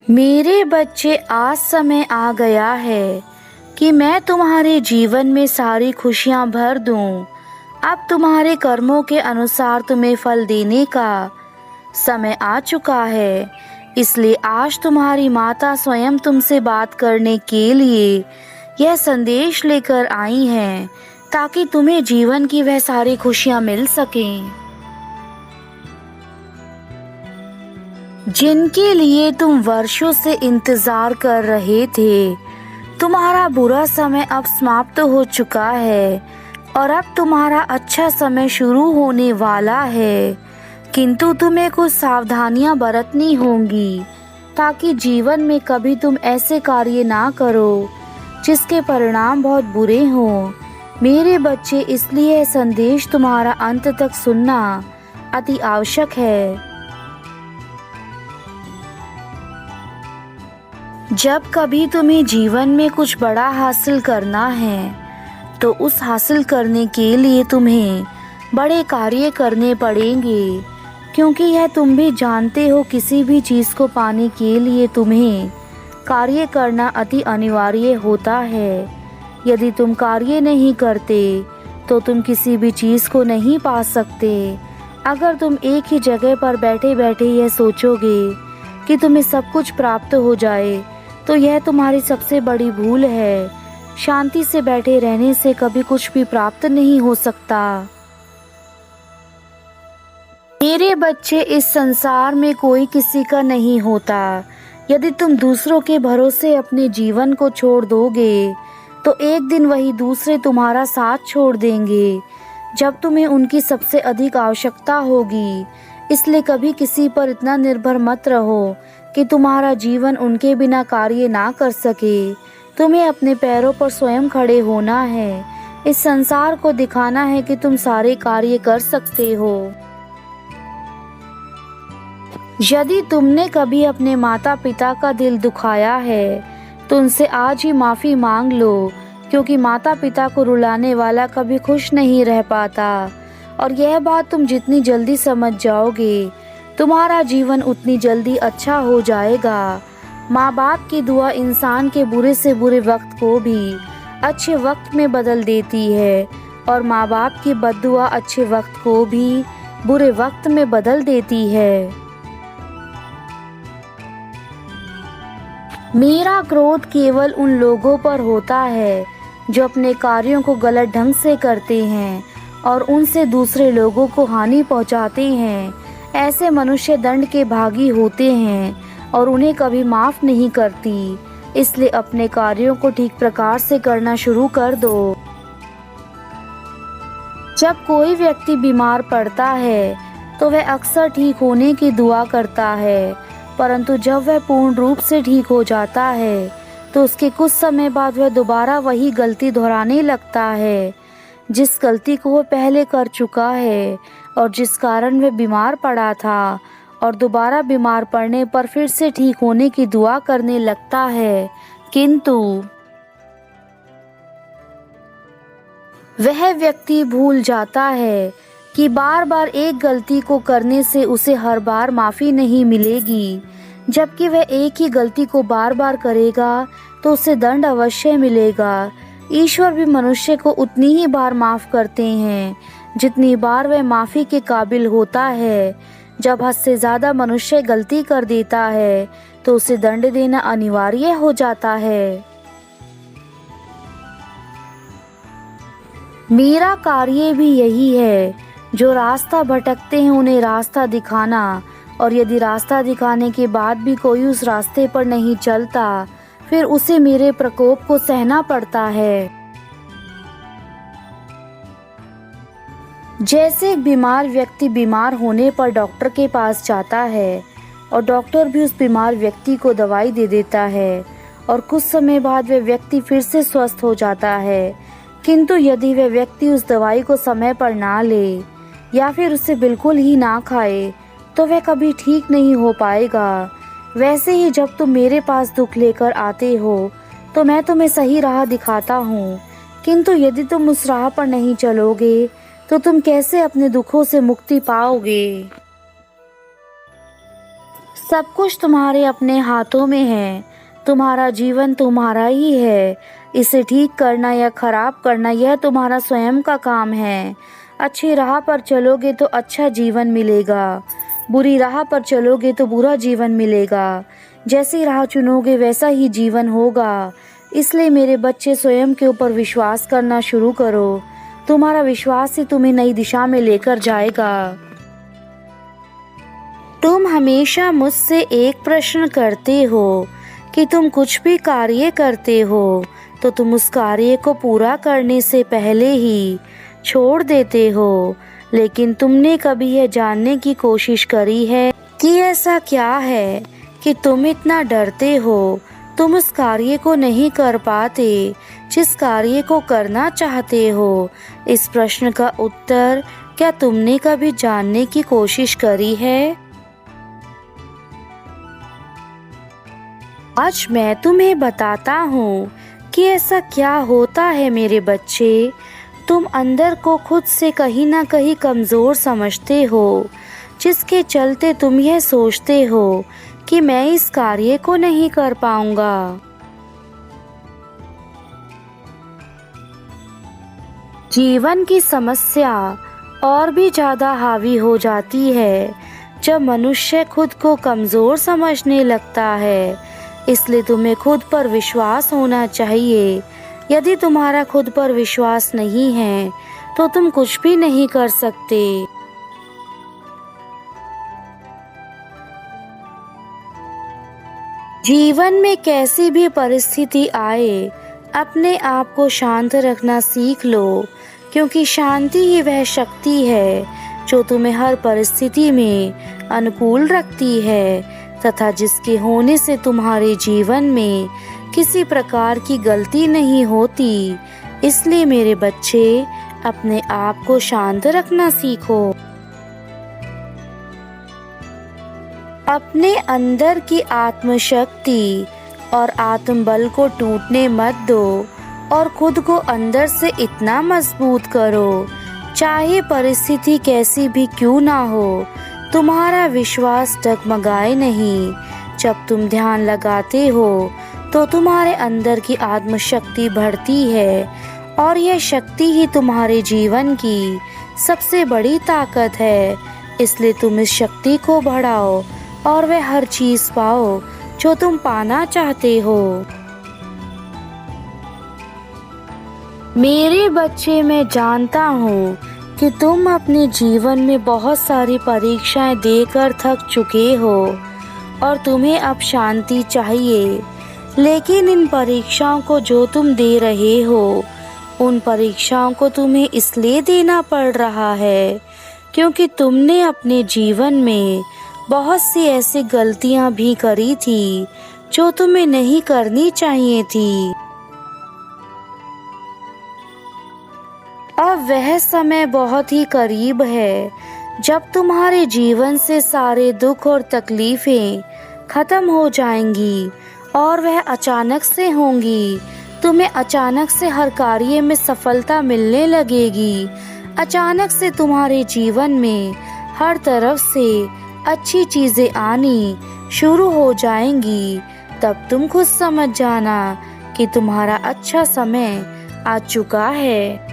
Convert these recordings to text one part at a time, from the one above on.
मेरे बच्चे, आज समय आ गया है कि मैं तुम्हारे जीवन में सारी खुशियां भर दूं। अब तुम्हारे कर्मों के अनुसार तुम्हें फल देने का समय आ चुका है। इसलिए आज तुम्हारी माता स्वयं तुमसे बात करने के लिए यह संदेश लेकर आई हैं, ताकि तुम्हें जीवन की वह सारी खुशियां मिल सकें जिनके लिए तुम वर्षों से इंतजार कर रहे थे। तुम्हारा बुरा समय अब समाप्त हो चुका है और अब तुम्हारा अच्छा समय शुरू होने वाला है। किंतु तुम्हें कुछ सावधानियां बरतनी होंगी, ताकि जीवन में कभी तुम ऐसे कार्य ना करो जिसके परिणाम बहुत बुरे हों। मेरे बच्चे, इसलिए यह संदेश तुम्हारा अंत तक सुनना अति आवश्यक है। जब कभी तुम्हें जीवन में कुछ बड़ा हासिल करना है, तो उस हासिल करने के लिए तुम्हें बड़े कार्य करने पड़ेंगे, क्योंकि यह तुम भी जानते हो, किसी भी चीज़ को पाने के लिए तुम्हें कार्य करना अति अनिवार्य होता है। यदि तुम कार्य नहीं करते तो तुम किसी भी चीज़ को नहीं पा सकते। अगर तुम एक ही जगह पर बैठे बैठे यह सोचोगे कि तुम्हें सब कुछ प्राप्त हो जाए, तो यह तुम्हारी सबसे बड़ी भूल है। शांति से बैठे रहने से कभी कुछ भी प्राप्त नहीं हो सकता। मेरे बच्चे, इस संसार में कोई किसी का नहीं होता। यदि तुम दूसरों के भरोसे अपने जीवन को छोड़ दोगे, तो एक दिन वही दूसरे तुम्हारा साथ छोड़ देंगे, जब तुम्हें उनकी सबसे अधिक आवश्यकता होगी। इसलिए कभी किसी पर इतना निर्भर मत रहो कि तुम्हारा जीवन उनके बिना कार्य ना कर सके। तुम्हें अपने पैरों पर स्वयं खड़े होना है। इस संसार को दिखाना है कि तुम सारे कार्य कर सकते हो। यदि तुमने कभी अपने माता पिता का दिल दुखाया है, तो उनसे आज ही माफ़ी मांग लो, क्योंकि माता पिता को रुलाने वाला कभी खुश नहीं रह पाता। और यह बात तुम जितनी जल्दी समझ जाओगे, तुम्हारा जीवन उतनी जल्दी अच्छा हो जाएगा। माँ बाप की दुआ इंसान के बुरे से बुरे वक्त को भी अच्छे वक्त में बदल देती है, और माँ बाप की बद्दुआ अच्छे वक्त को भी बुरे वक्त में बदल देती है। मेरा क्रोध केवल उन लोगों पर होता है जो अपने कार्यों को गलत ढंग से करते हैं और उनसे दूसरे लोगों को हानि पहुंचाते हैं। ऐसे मनुष्य दंड के भागी होते हैं और उन्हें कभी माफ नहीं करती। इसलिए अपने कार्यों को ठीक प्रकार से करना शुरू कर दो। जब कोई व्यक्ति बीमार पड़ता है, तो वह अक्सर ठीक होने की दुआ करता है, परंतु जब वह पूर्ण रूप से ठीक हो जाता है, तो उसके कुछ समय बाद वह दोबारा वही गलती दोहराने लगता है, जिस गलती को वह पहले कर चुका है और जिस कारण वह बीमार पड़ा था। और दोबारा बीमार पड़ने पर फिर से ठीक होने की दुआ करने लगता है, किंतु वह व्यक्ति भूल जाता है कि बार बार एक गलती को करने से उसे हर बार माफ़ी नहीं मिलेगी। जबकि वह एक ही गलती को बार बार करेगा तो उसे दंड अवश्य मिलेगा। ईश्वर भी मनुष्य को उतनी ही बार माफ़ करते हैं जितनी बार वह माफ़ी के काबिल होता है। जब हद से ज़्यादा मनुष्य गलती कर देता है, तो उसे दंड देना अनिवार्य हो जाता है। मेरा कार्य भी यही है। जो रास्ता भटकते हैं उन्हें रास्ता दिखाना, और यदि रास्ता दिखाने के बाद भी कोई उस रास्ते पर नहीं चलता, फिर उसे मेरे प्रकोप को सहना पड़ता है। जैसे एक बीमार व्यक्ति बीमार होने पर डॉक्टर के पास जाता है, और डॉक्टर भी उस बीमार व्यक्ति को दवाई दे देता है, और कुछ समय बाद वह व्यक्ति फिर से स्वस्थ हो जाता है। किंतु यदि वह व्यक्ति उस दवाई को समय पर ना ले या फिर उसे बिल्कुल ही ना खाए, तो वह कभी ठीक नहीं हो पाएगा। वैसे ही जब तुम मेरे पास दुख लेकर आते हो, तो मैं तुम्हें सही राह दिखाता हूँ, किंतु यदि तुम उस राह पर नहीं चलोगे, तो तुम कैसे अपने दुखों से मुक्ति पाओगे। सब कुछ तुम्हारे अपने हाथों में है। तुम्हारा जीवन तुम्हारा ही है। इसे ठीक करना या खराब करना यह तुम्हारा स्वयं का काम है। अच्छी राह पर चलोगे तो अच्छा जीवन मिलेगा, बुरी राह पर चलोगे तो बुरा जीवन मिलेगा। जैसी राह चुनोगे वैसा ही जीवन होगा। इसलिए मेरे बच्चे, स्वयं के ऊपर विश्वास करना शुरू करो। तुम्हारा विश्वास ही तुम्हें नई दिशा में लेकर जाएगा। तुम हमेशा मुझसे एक प्रश्न करते हो कि तुम कुछ भी कार्य करते हो तो तुम उस कार्य को पूरा करने से पहले ही छोड़ देते हो। लेकिन तुमने कभी यह जानने की कोशिश करी है कि ऐसा क्या है कि तुम इतना डरते हो? तुम उस कार्य को नहीं कर पाते जिस कार्य को करना चाहते हो। इस प्रश्न का उत्तर क्या तुमने कभी जानने की कोशिश करी है? आज मैं तुम्हें बताता हूँ कि ऐसा क्या होता है मेरे बच्चे। तुम अंदर को खुद से कहीं ना कहीं कमज़ोर समझते हो, जिसके चलते तुम यह सोचते हो कि मैं इस कार्य को नहीं कर पाऊंगा। जीवन की समस्या और भी ज़्यादा हावी हो जाती है जब मनुष्य खुद को कमज़ोर समझने लगता है। इसलिए तुम्हें खुद पर विश्वास होना चाहिए। यदि तुम्हारा खुद पर विश्वास नहीं है तो तुम कुछ भी नहीं कर सकते। जीवन में कैसी भी परिस्थिति आए, अपने आप को शांत रखना सीख लो, क्योंकि शांति ही वह शक्ति है जो तुम्हें हर परिस्थिति में अनुकूल रखती है तथा जिसके होने से तुम्हारे जीवन में किसी प्रकार की गलती नहीं होती। इसलिए मेरे बच्चे, अपने आप को शांत रखना सीखो। अपने अंदर की आत्मशक्ति और आत्मबल को टूटने मत दो और खुद को अंदर से इतना मजबूत करो, चाहे परिस्थिति कैसी भी क्यों ना हो, तुम्हारा विश्वास डगमगाए नहीं। जब तुम ध्यान लगाते हो तो तुम्हारे अंदर की आत्मशक्ति बढ़ती है और यह शक्ति ही तुम्हारे जीवन की सबसे बड़ी ताकत है। इसलिए तुम इस शक्ति को बढ़ाओ और वह हर चीज पाओ जो तुम पाना चाहते हो। मेरे बच्चे, मैं जानता हूँ कि तुम अपने जीवन में बहुत सारी परीक्षाएं देकर थक चुके हो और तुम्हें अब शांति चाहिए। लेकिन इन परीक्षाओं को जो तुम दे रहे हो, उन परीक्षाओं को तुम्हें इसलिए देना पड़ रहा है क्योंकि तुमने अपने जीवन में बहुत सी ऐसी गलतियां भी करी थी जो तुम्हें नहीं करनी चाहिए थी। अब वह समय बहुत ही करीब है जब तुम्हारे जीवन से सारे दुख और तकलीफें खत्म हो जाएंगी और वह अचानक से होंगी। तुम्हें अचानक से हर कार्य में सफलता मिलने लगेगी। अचानक से तुम्हारे जीवन में हर तरफ से अच्छी चीजें आनी शुरू हो जाएंगी। तब तुम खुद समझ जाना कि तुम्हारा अच्छा समय आ चुका है।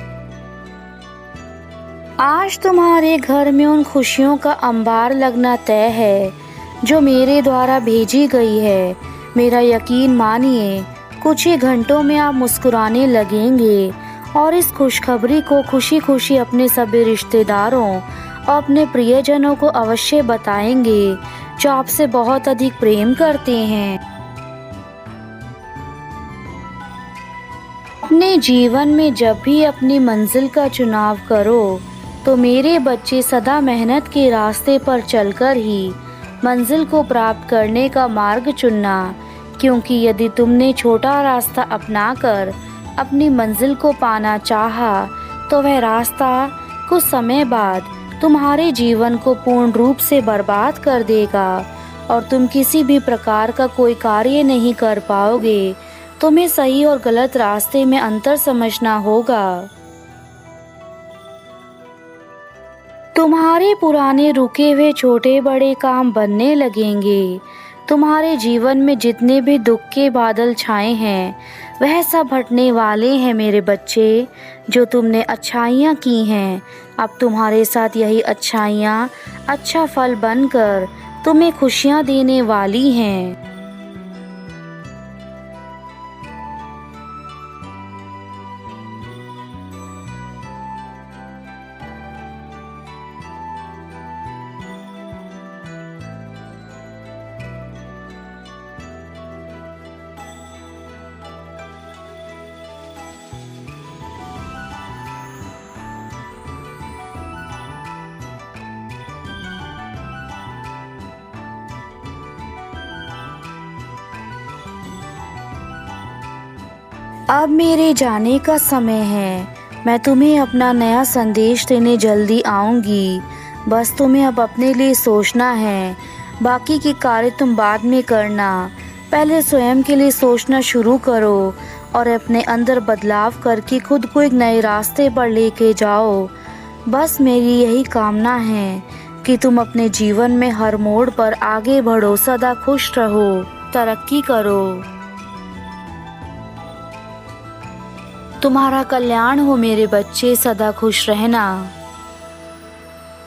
आज तुम्हारे घर में उन खुशियों का अंबार लगना तय है जो मेरे द्वारा भेजी गई है। मेरा यकीन मानिए, कुछ ही घंटों में आप मुस्कुराने लगेंगे और इस खुशखबरी को खुशी खुशी अपने सभी रिश्तेदारों और अपने प्रियजनों को अवश्य बताएंगे जो आपसे बहुत अधिक प्रेम करते हैं। अपने जीवन में जब भी अपनी मंजिल का चुनाव करो तो मेरे बच्चे, सदा मेहनत के रास्ते पर चलकर ही मंजिल को प्राप्त करने का मार्ग चुनना, क्योंकि यदि तुमने छोटा रास्ता अपनाकर अपनी मंजिल को पाना चाहा तो वह रास्ता कुछ समय बाद तुम्हारे जीवन को पूर्ण रूप से बर्बाद कर देगा और तुम किसी भी प्रकार का कोई कार्य नहीं कर पाओगे। तुम्हें सही और गलत रास्ते में अंतर समझना होगा। तुम्हारे पुराने रुके हुए छोटे बड़े काम बनने लगेंगे। तुम्हारे जीवन में जितने भी दुख के बादल छाए हैं वह सब हटने वाले हैं मेरे बच्चे। जो तुमने अच्छाइयाँ की हैं अब तुम्हारे साथ यही अच्छाइयाँ अच्छा फल बनकर तुम्हें खुशियाँ देने वाली हैं। अब मेरे जाने का समय है। मैं तुम्हें अपना नया संदेश देने जल्दी आऊँगी। बस तुम्हें अब अपने लिए सोचना है, बाकी के कार्य तुम बाद में करना। पहले स्वयं के लिए सोचना शुरू करो और अपने अंदर बदलाव करके खुद को एक नए रास्ते पर लेके जाओ। बस मेरी यही कामना है कि तुम अपने जीवन में हर मोड़ पर आगे बढ़ो, सदा खुश रहो, तरक्की करो। तुम्हारा कल्याण हो मेरे बच्चे, सदा खुश रहना।